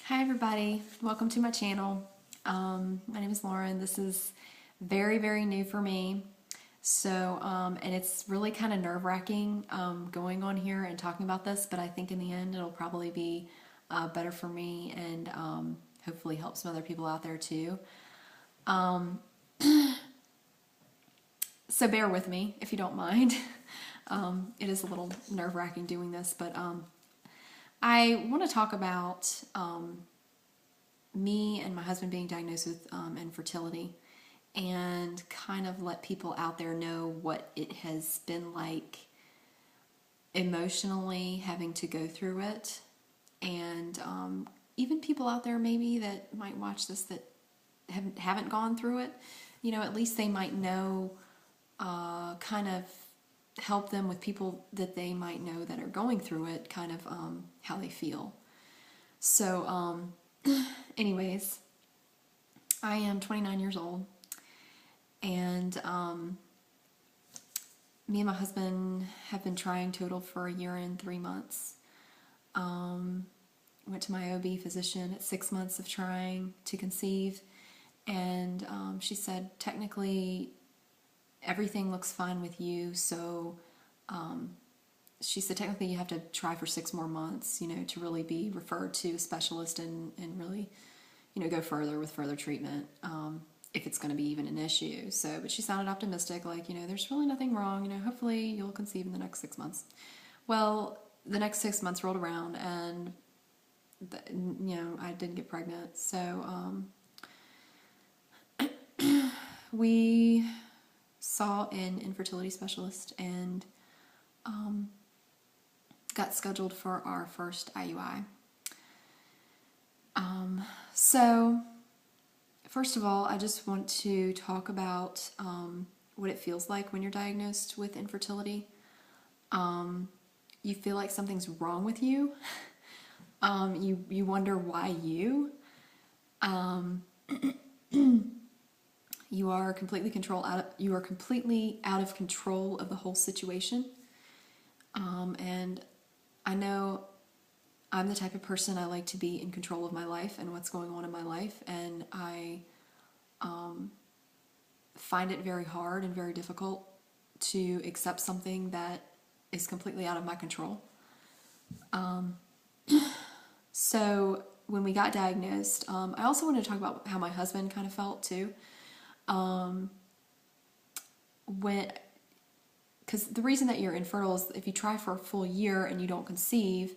Hi everybody, welcome to my channel. My name is Lauren. This is very new for me. And it's really kind of nerve-wracking going on here and talking about this, but I think in the end it'll probably be better for me and hopefully help some other people out there too. So bear with me if you don't mind. It is a little nerve-wracking doing this, but I want to talk about me and my husband being diagnosed with infertility and kind of let people out there know what it has been like emotionally having to go through it. And even people out there maybe that might watch this that haven't gone through it, at least they might know, kind of help them with people that they might know that are going through it, kind of how they feel. So, anyways, I am 29 years old, and me and my husband have been trying total for a year and 3 months. Went to my OB physician at 6 months of trying to conceive, and she said, technically, everything looks fine with you, so she said technically you have to try for 6 more months, to really be referred to a specialist and really, go further with further treatment, if it's going to be even an issue. So, but she sounded optimistic, like, there's really nothing wrong, hopefully you'll conceive in the next 6 months. Well, the next 6 months rolled around and, I didn't get pregnant. So, we saw an infertility specialist and got scheduled for our first IUI. So, first of all, I just want to talk about what it feels like when you're diagnosed with infertility. You feel like something's wrong with you. You wonder why you. You are completely out of control of the whole situation. And I know I'm the type of person, I like to be in control of my life and what's going on in my life, and I find it very hard and very difficult to accept something that is completely out of my control. So when we got diagnosed, I also wanted to talk about how my husband kind of felt too. Because the reason that you're infertile is if you try for a full year and you don't conceive,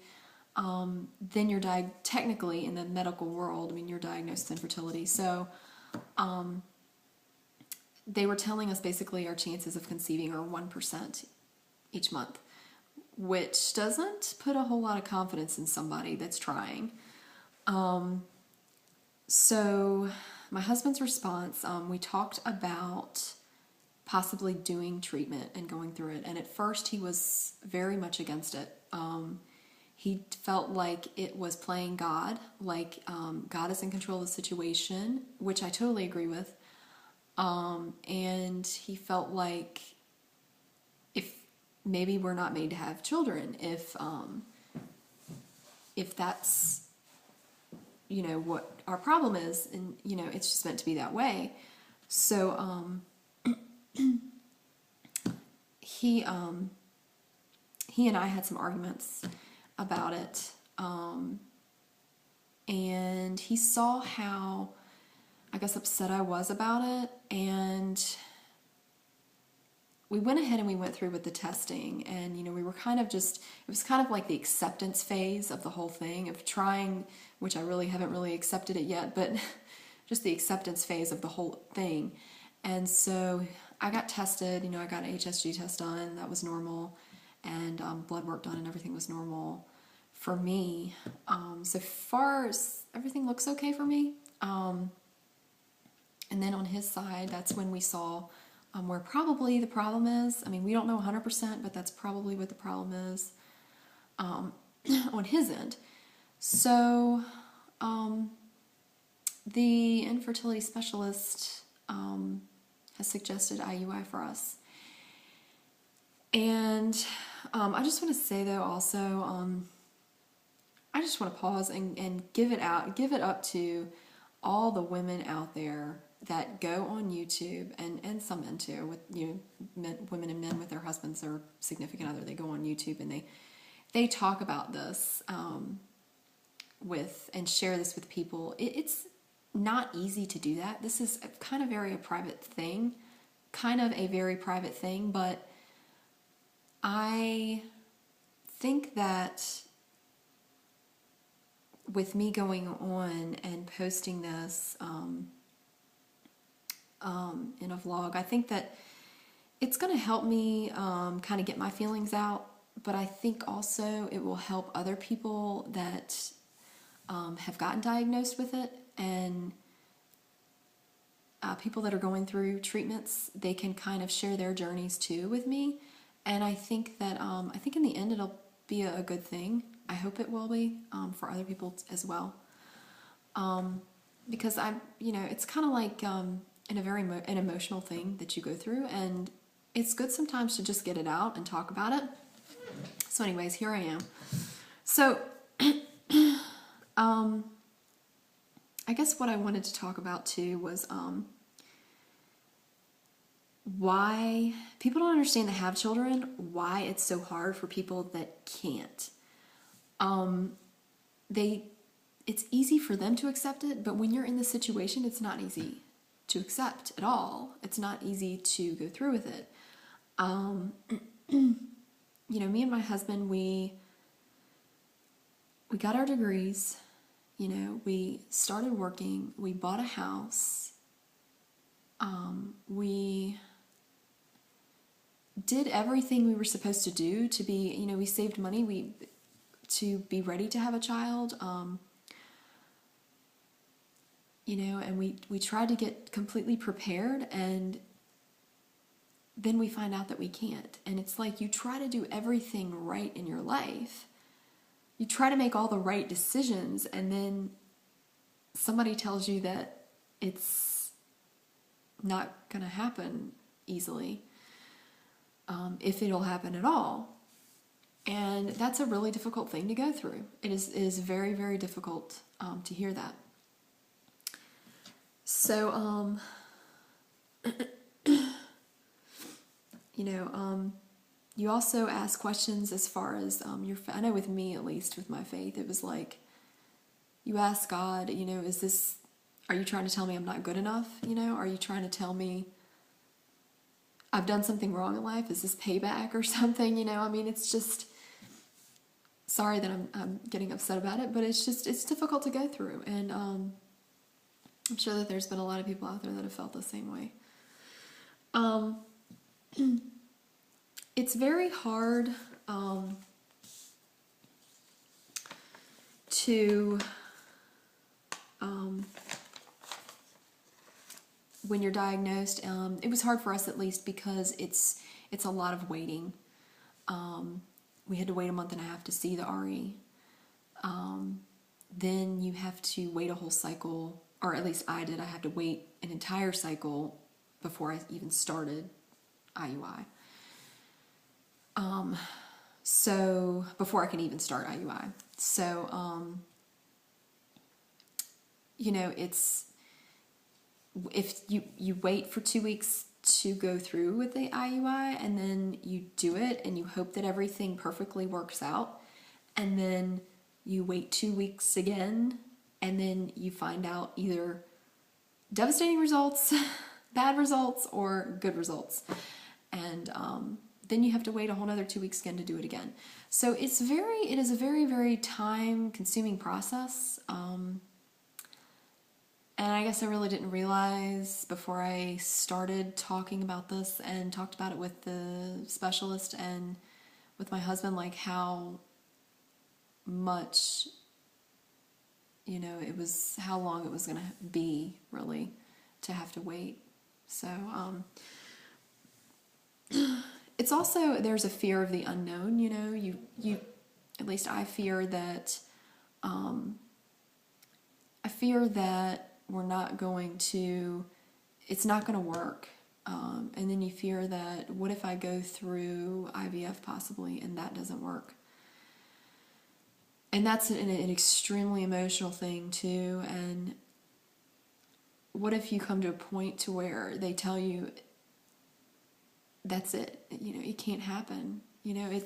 then you're technically in the medical world, you're diagnosed with infertility. So, they were telling us basically our chances of conceiving are 1% each month, which doesn't put a whole lot of confidence in somebody that's trying. So my husband's response, we talked about possibly doing treatment and going through it. And at first he was very much against it. He felt like it was playing God, like God is in control of the situation, which I totally agree with. And he felt like if maybe we're not made to have children, if that's, what our problem is, and, it's just meant to be that way. So, he and I had some arguments about it, and he saw how, I guess, upset I was about it, and we went ahead and we went through with the testing, and, we were kind of it was kind of like the acceptance phase of the whole thing, of trying, which I really haven't really accepted it yet, but just the acceptance phase of the whole thing. And so I got tested, I got an HSG test done, that was normal, and blood work done, and everything was normal for me. So far as everything looks okay for me. And then on his side, that's when we saw where probably the problem is. We don't know 100%, but that's probably what the problem is on his end. So the infertility specialist has suggested IUI for us. And I just want to say, though, also, I just want to pause and give it up to all the women out there that go on YouTube, and some men too, with women and men with their husbands or significant other. They go on YouTube and they talk about this and share this with people. It's not easy to do that. This is kind of a very private thing, but I think that with me going on and posting this in a vlog, I think that it's going to help me kind of get my feelings out, but I think also it will help other people that have gotten diagnosed with it, and people that are going through treatments. They can kind of share their journeys too with me, and I think that I think in the end it'll be a good thing. I hope it will be for other people as well, because it's kind of like an emotional thing that you go through, and it's good sometimes to just get it out and talk about it. So anyways, here I am. So I guess what I wanted to talk about too was why people don't understand that have children, why it's so hard for people that can't. It's easy for them to accept it, but when you're in the situation, it's not easy to accept at all. It's not easy to go through with it. Me and my husband, we got our degrees, we started working, we bought a house, we did everything we were supposed to do to be, we saved money, to be ready to have a child, and we tried to get completely prepared, and then we find out that we can't. And it's like you try to do everything right in your life. You try to make all the right decisions, and then somebody tells you that it's not going to happen easily, if it'll happen at all. And that's a really difficult thing to go through. It is very, very difficult to hear that. So, you also ask questions as far as I know with me, at least with my faith, it was like you ask God, are you trying to tell me I'm not good enough? Are you trying to tell me I've done something wrong in life? Is this payback or something? It's just, sorry that I'm getting upset about it, but it's difficult to go through. And I'm sure that there's been a lot of people out there that have felt the same way. It's very hard to when you're diagnosed. It was hard for us, at least, because it's a lot of waiting. We had to wait a month and a half to see the RE. Then you have to wait a whole cycle, or at least I did. I had to wait an entire cycle before I even started IUI. So before I can even start IUI. So, it's, if you wait for 2 weeks to go through with the IUI, and then you do it and you hope that everything perfectly works out, and then you wait 2 weeks again, and then you find out either devastating results, bad results, or good results. And then you have to wait a whole other 2 weeks again to do it again. So it is a very, very time-consuming process. And I guess I really didn't realize before I started talking about this and talked about it with the specialist and with my husband, like how much, how long it was going to be, really, to have to wait. So, it's also, there's a fear of the unknown, you at least I fear that, we're not going to, it's not going to work. And then you fear that, what if I go through IVF possibly and that doesn't work? And that's an extremely emotional thing too. And what if you come to a point to where they tell you that's it, it can't happen, and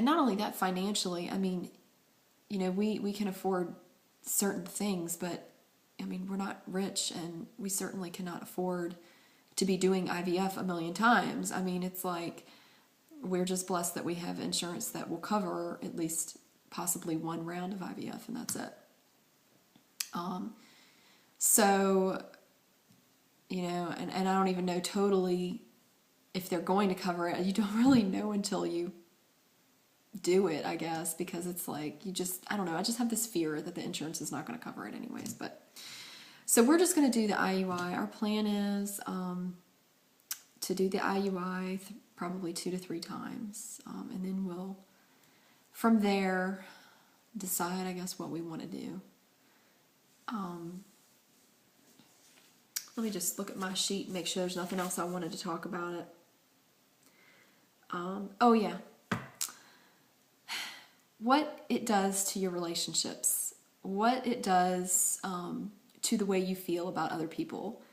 not only that, financially, I mean, we can afford certain things, but I mean, we're not rich, and we certainly cannot afford to be doing IVF a million times. I mean, it's like we're just blessed that we have insurance that will cover at least possibly one round of IVF, and that's it. So, and I don't even know totally if they're going to cover it. You don't really know until you do it, I guess, because it's like I don't know, I just have this fear that the insurance is not going to cover it anyways. But so we're just going to do the IUI. Our plan is to do the IUI probably 2 to 3 times, and then we'll from there decide, I guess, what we want to do. Let me just look at my sheet and make sure there's nothing else I wanted to talk about it. Oh yeah. What it does to your relationships, what it does to the way you feel about other people,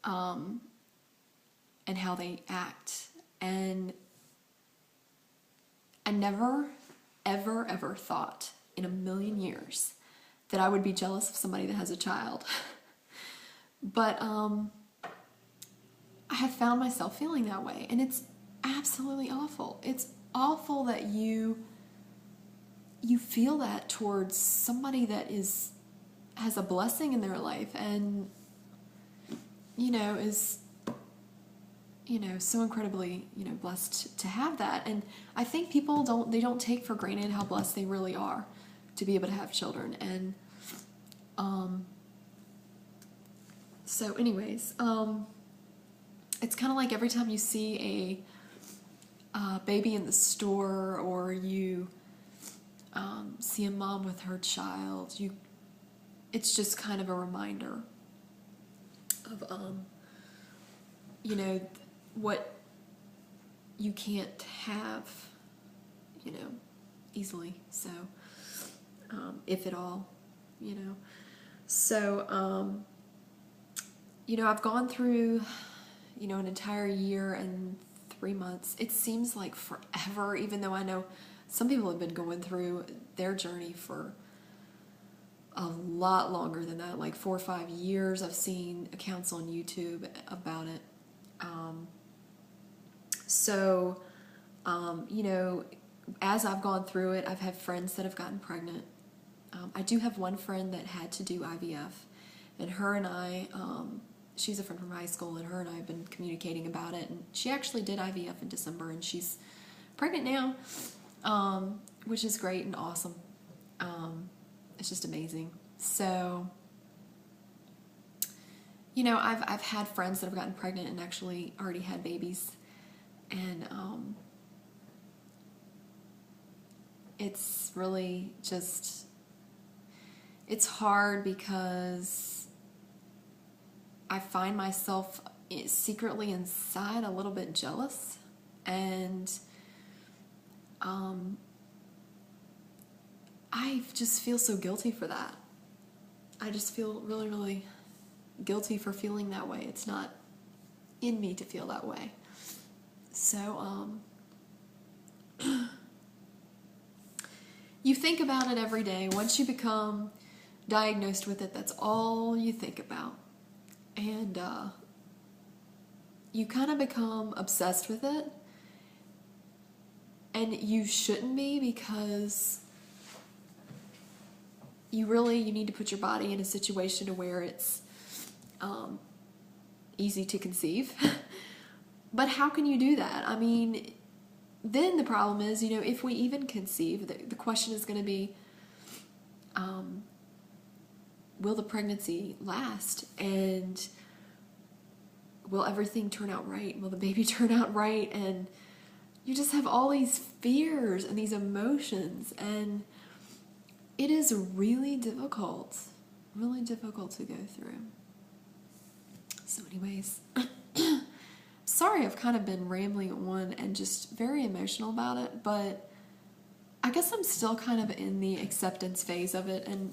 and how they act. And I never, ever, ever thought in a million years that I would be jealous of somebody that has a child. But I have found myself feeling that way, and it's absolutely awful. It's awful that you feel that towards somebody that has a blessing in their life, and is so incredibly blessed to have that. And I think people don't take for granted how blessed they really are to be able to have children. And so anyways, it's kind of like every time you see a baby in the store, or you see a mom with her child, it's just kind of a reminder of what you can't have easily, so if at all. So I've gone through an entire year and 3 months. It seems like forever, even though I know some people have been going through their journey for a lot longer than that, like 4 or 5 years. I've seen accounts on YouTube about it. So, as I've gone through it, I've had friends that have gotten pregnant. I do have one friend that had to do IVF, and her and I, she's a friend from high school, and her and I have been communicating about it, and she actually did IVF in December, and she's pregnant now, which is great and awesome. It's just amazing. So, I've had friends that have gotten pregnant and actually already had babies, and it's really just, it's hard because I find myself secretly inside a little bit jealous, and I just feel so guilty for that. I just feel really, really guilty for feeling that way. It's not in me to feel that way. So, you think about it every day. Once you become diagnosed with it, that's all you think about. And you kind of become obsessed with it. And you shouldn't be, because you need to put your body in a situation to where it's easy to conceive. But how can you do that? I mean, then the problem is, if we even conceive, the question is going to be, will the pregnancy last? And will everything turn out right? Will the baby turn out right? And you just have all these fears and these emotions, and it is really difficult to go through. So anyways, sorry I've kind of been rambling on and just very emotional about it, but I guess I'm still kind of in the acceptance phase of it, and